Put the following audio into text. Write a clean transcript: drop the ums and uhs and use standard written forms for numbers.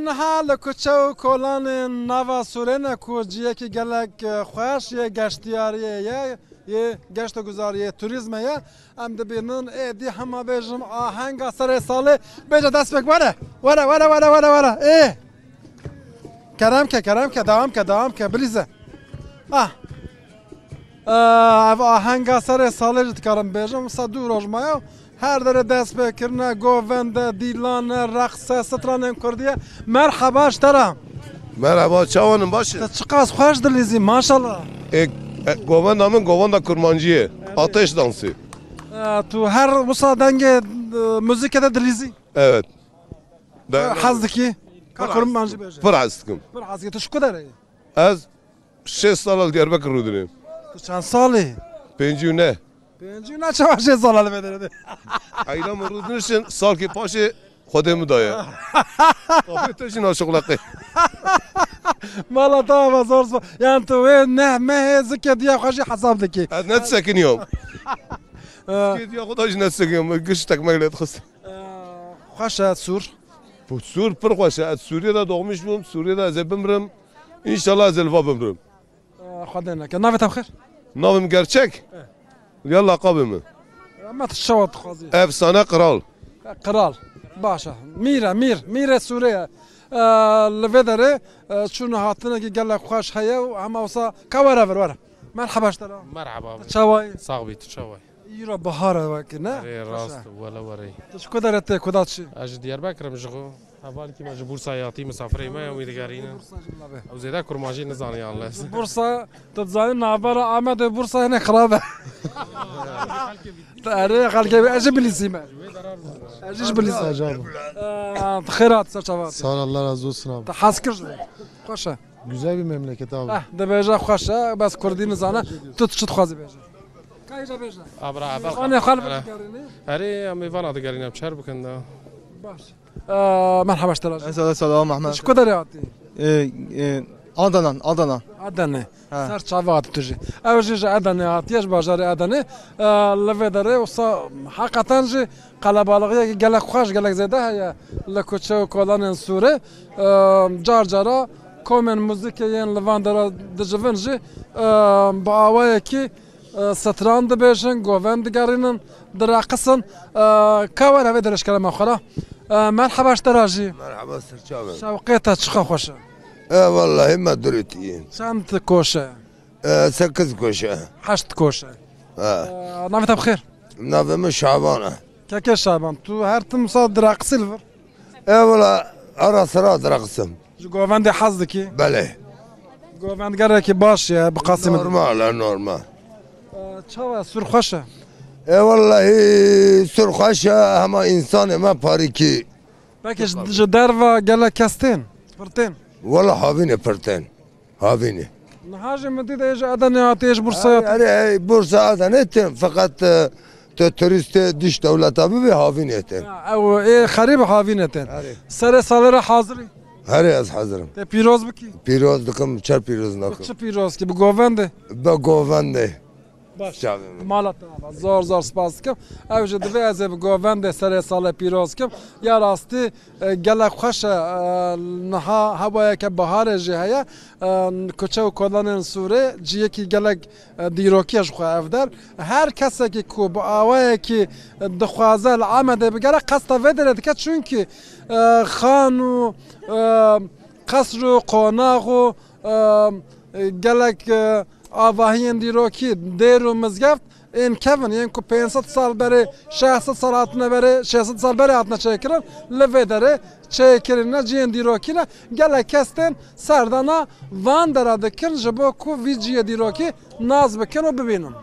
حال کوچه کلان نوا سورنا کوچیه که گلک خوش یه گشتیاریه یه گشت گذاریه توریسمه یه ام دبینن ایدی همه بیشم آهنگ سر ساله بیجا دست بک وره کرم که دوام که بلیزه آهنگ سر ساله جد کرم بیجم صدو روز مایا هر در دست بکرنه گووند دیلان رقص سترانم کردیه مرحبا اشترم مرحبا چاوانم باشه چقدر خوش دلیزی ماشالله گووند همون گووند کرمانجیه آتش دانسی تو هر مسادنگ موزیک ده دلیزی evet حزدکی کرمانجی بیجه پر هستم پر حزدکی تو شکو داره از 6 سال Diyarbakır رودنیم تو چند سالی؟ 5 ne پنجی نه چه باشه ساله بدرده ایران رودنیشن سال که پاشه خودم دایه آفیتشین آشغلقه مالا تا بازار سو یعنی تو نه مه زکه دیا خوشی حساب دکی از نت سکنیام که دیا خودش نت سکنیام گشت تکمیلت خست خوشه سور سور پر خوشه از سوریه دا doğmuş bum Suriye'de az bimrim İnşallah az elva bimrim خدا نکه نویتم خیر navım gerçek yalla kabımı ما تشوت خوازی efsane kral قرال باشه میره سوریه لفدره چون هاتنه که گله خوش هیا و همه وسا کوره وره مرحبا اشترا مرحبا چاوای صاحبي تشوي ایرا بهاره وکنه راست ولا وري تش کدرت کدات چی اج دياربكر مشغو اول کی مجبور سیاحتی مسافری ما امید گارینه او زیاده کرمانجی نزانی الله بورصه تتزاين نعبر عمد بورصه هنا خرابه تاريخ خلك اجي بليسيما اجيش بليسيما Acaba. خيرات سرچوات Sağ ol Allah razı olsun abi. تحاسكر خوشه Güzel bir memleket abi. ده بيجا خوشه بس كردين زانه تتشت خوازي بيجا كايجا بيجا ابرا انا خالف هري امي فانا دقارينا بشرب كنا باش مرحبا اشتراج Selam Ahmet. شو قدر يعطي Adana. عدنه سر شافات تجي اوجي عدنه عطيش باجاري عدنه لفدره وصا حقيقه جي قلبالغيه قال لك خوش قال لك زيده هي لكوتشو كولان سوره جارجارا كومن موزيكيين لفاندرا دجفنجي باوايكي ستراند بيشن جوفند قارينن دراقسن كاور هذا درش كلام اخرى مرحبا اشتراجي merhaba sırçavım شوقيتها تشخا خوشه vallahi ما دريتين سنت كوشه 8 koşa حشت كوشه نافتا بخير navımı Şaban'a كاكا شعبان تو هر تمصاد دراق سيلفر valla ara sıra drakısım جوفند حظكي bele جوفند قركي باش يا بقاسم normal تشوا سور خوشه vallahi sürxaşa ama insan ma pariki باكش جدارفا قال لك كاستين فرتين valla havine perten havine نهاجم مديد ايش ادني اعطيش بورصات yani Bursa adan ettim fakat turiste dış devlet abi ve havine ettim او ايه خريب حافينتين سر صالره حاضري her az hazırım تي بيروز بكي piroz dıkım çar piroz nakım تش بيروز كي بجوفند be govende باش şavim مالت زور سپاس كم او جد في از بجوفند سر صالة بيروز كم يا راستي قال خوش نها هوايا كبهار جهيا كوچو كولان سوره جيه كي قال ديروكي خو افدر هر کسی که کو با اوای کی دخوازه العمد بگره قصد ودرد که چونکی خانو قصر و قوناغ و گلک آواهین دیروکی دیر و مزگفت این کفن یعنی که 500 سال بره 600 سال هاتنه بره 600 سال بره هاتنه چکرن لوی داره چکرنه جین دیروکی نه گله کستن سردانا وان داره دکن جبا کو وی جی دیروکی ناز بکن و ببینن